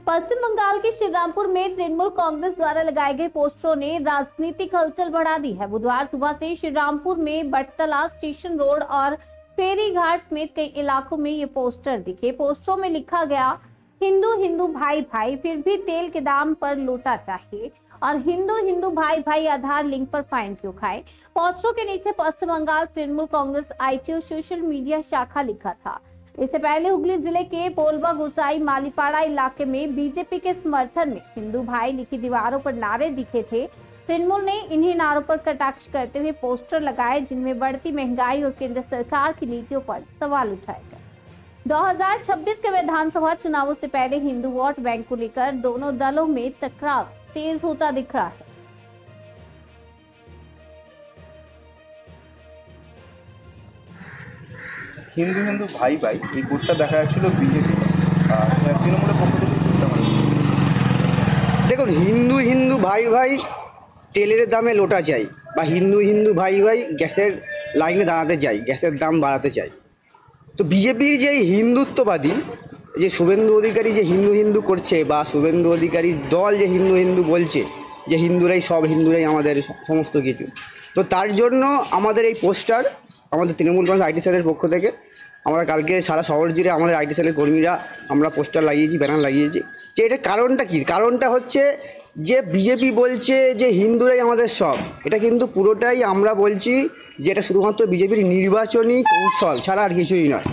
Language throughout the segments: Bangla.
पश्चिम बंगाल के श्रीरामपुर में तृणमूल कांग्रेस द्वारा लगाए गए पोस्टरों ने राजनीतिक हलचल बढ़ा दी है। बुधवार सुबह से श्रीरामपुर में बटतला, स्टेशन रोड और फेरी घाट समेत कई इलाकों में ये पोस्टर दिखे। पोस्टरों में लिखा गया, हिंदू हिंदू भाई भाई फिर भी तेल के दाम पर लोटा चाहिए और हिंदू हिंदू भाई भाई आधार लिंक पर फाइन क्यों खाए। पोस्टरों के नीचे Paschim Bangal Trinamool Congress IT social media शाखा लिखा था। इससे पहले हुगली जिले के पोलवा गुसाई मालीपाड़ा इलाके में बीजेपी के समर्थन में हिंदू भाई लिखी दीवारों पर नारे दिखे थे। तृणमूल ने इन्हीं नारों पर कटाक्ष करते हुए पोस्टर लगाए, जिनमें बढ़ती महंगाई और केंद्र सरकार की नीतियों पर सवाल उठाए गए। 2026 के विधानसभा चुनावों से पहले हिंदू वोट बैंक को लेकर दोनों दलों में टकराव तेज होता दिख रहा है। হিন্দু হিন্দু ভাই ভাই এই কোডটা দেখা যাচ্ছিল বিজেপি তৃণমূলের পক্ষ থেকে। দেখুন, হিন্দু হিন্দু ভাই ভাই তেলের দামে লোটা চাই বা হিন্দু হিন্দু ভাই ভাই গ্যাসের লাইনে দাঁড়াতে চাই, গ্যাসের দাম বাড়াতে চাই। তো বিজেপির যে হিন্দুত্ববাদী যে শুভেন্দু অধিকারী যে হিন্দু হিন্দু করছে বা শুভেন্দু অধিকারীর দল যে হিন্দু হিন্দু বলছে যে হিন্দুরাই সব, হিন্দুরাই আমাদের সমস্ত কিছু, তো তার জন্য আমাদের এই পোস্টার আমাদের তৃণমূল কংগ্রেস আইটি সেলের পক্ষ থেকে আমরা কালকে সারা শহর জুড়ে আমাদের আইটি সেলের কর্মীরা আমরা পোস্টার লাগিয়েছি, ব্যানার লাগিয়েছি। যে এটার কারণটা কী? কারণটা হচ্ছে যে বিজেপি বলছে যে হিন্দুরাই আমাদের সব, এটা কিন্তু পুরোটাই আমরা বলছি যে এটা শুধুমাত্র বিজেপির নির্বাচনী কৌশল ছাড়া আর কিছুই নয়।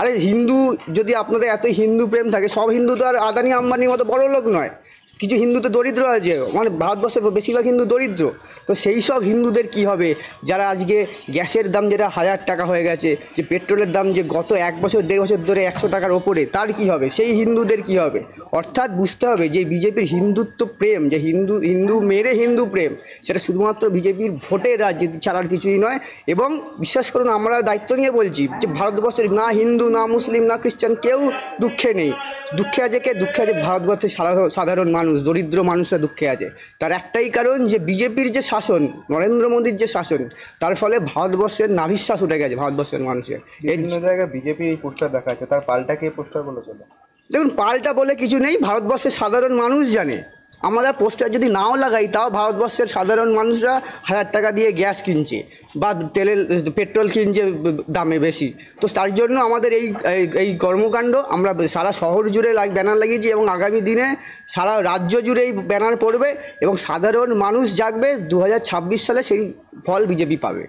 আরে হিন্দু যদি আপনাদের এতই হিন্দু প্রেম থাকে, সব হিন্দু তো আর আদানি আম্বানির মতো বড় লোক নয়, কিছু হিন্দু তো দরিদ্র আছে, মানে ভারতবর্ষের বেশিরভাগ হিন্দু দরিদ্র। তো সেই সব হিন্দুদের কি হবে যারা আজকে গ্যাসের দাম যেটা 1000 টাকা হয়ে গেছে, যে পেট্রোলের দাম যে গত 1 বছর 1.5 বছর ধরে 100 টাকার ওপরে, তার কি হবে? সেই হিন্দুদের কি হবে? অর্থাৎ বুঝতে হবে যে বিজেপির হিন্দুত্ব প্রেম, যে হিন্দু হিন্দু মেরে হিন্দু প্রেম, সেটা শুধুমাত্র বিজেপির ভোটের রাজনীতি ছাড়া আর কিছুই নয়। এবং বিশ্বাস করুন, আমরা দায়িত্ব নিয়ে বলছি যে ভারতবর্ষের না হিন্দু না মুসলিম না খ্রিস্টান কেউ দুঃখে নেই। দুঃখে আছে কে? দুঃখে আছে ভারতবর্ষের সাধারণ মানুষ, দরিদ্র মানুষরা দুঃখে আছে। তার একটাই কারণ যে বিজেপির যে শাসন, নরেন্দ্র মোদীর যে শাসন, তার ফলে ভারতবর্ষের নাভিশ্বাস উঠে গেছে ভারতবর্ষের মানুষের। বিভিন্ন জায়গায় বিজেপি এই পোস্টার দেখা যাচ্ছে, তার পাল্টা কে পোস্টার বলে চলে? দেখুন, পাল্টা বলে কিছু নেই, ভারতবর্ষের সাধারণ মানুষ জানে। আমরা পোস্টার যদি নাও লাগাই, তাও ভারতবর্ষের সাধারণ মানুষরা 1000 টাকা দিয়ে গ্যাস কিনছে বা তেলের পেট্রোল কিনছে দামে বেশি। তো তার জন্য আমাদের এই কর্মকাণ্ড আমরা সারা শহর জুড়ে ব্যানার লাগিয়েছি এবং আগামী দিনে সারা রাজ্য জুড়ে এই ব্যানার পড়বে এবং সাধারণ মানুষ জাগবে। 2026 সালে সেই ফল বিজেপি পাবে।